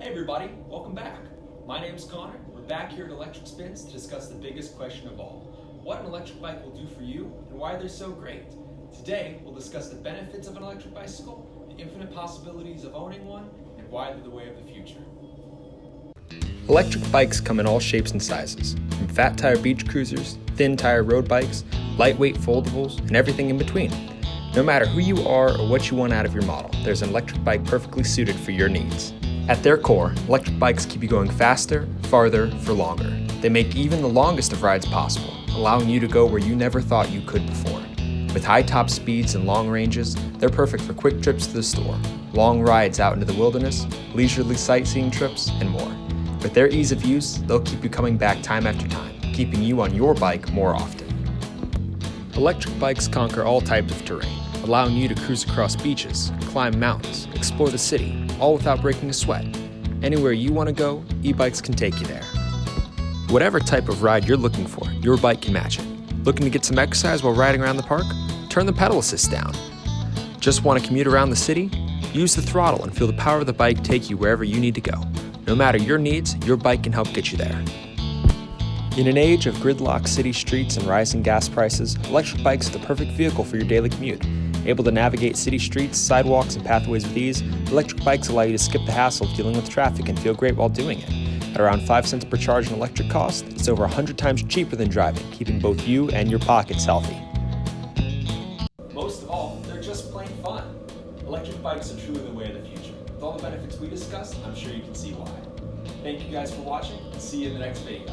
Hey everybody, welcome back. My name's Connor. We're back here at Electric Spins to discuss the biggest question of all. What an electric bike will do for you and why they're so great. Today, we'll discuss the benefits of an electric bicycle, the infinite possibilities of owning one, and why they're the way of the future. Electric bikes come in all shapes and sizes, from fat tire beach cruisers, thin tire road bikes, lightweight foldables, and everything in between. No matter who you are or what you want out of your model, there's an electric bike perfectly suited for your needs. At their core, electric bikes keep you going faster, farther, for longer. They make even the longest of rides possible, allowing you to go where you never thought you could before. With high top speeds and long ranges, they're perfect for quick trips to the store, long rides out into the wilderness, leisurely sightseeing trips, and more. With their ease of use, they'll keep you coming back time after time, keeping you on your bike more often. Electric bikes conquer all types of terrain, allowing you to cruise across beaches, climb mountains, explore the city, all without breaking a sweat. Anywhere you want to go, e-bikes can take you there. Whatever type of ride you're looking for, your bike can match it. Looking to get some exercise while riding around the park? Turn the pedal assist down. Just want to commute around the city? Use the throttle and feel the power of the bike take you wherever you need to go. No matter your needs, your bike can help get you there. In an age of gridlocked city streets and rising gas prices, electric bikes are the perfect vehicle for your daily commute. Able to navigate city streets, sidewalks, and pathways with ease, electric bikes allow you to skip the hassle of dealing with traffic and feel great while doing it. At around 5 cents per charge in electric cost, it's over 100 times cheaper than driving, keeping both you and your pockets healthy. Most of all, they're just plain fun. Electric bikes are truly the way of the future. With all the benefits we discussed, I'm sure you can see why. Thank you guys for watching, and see you in the next video.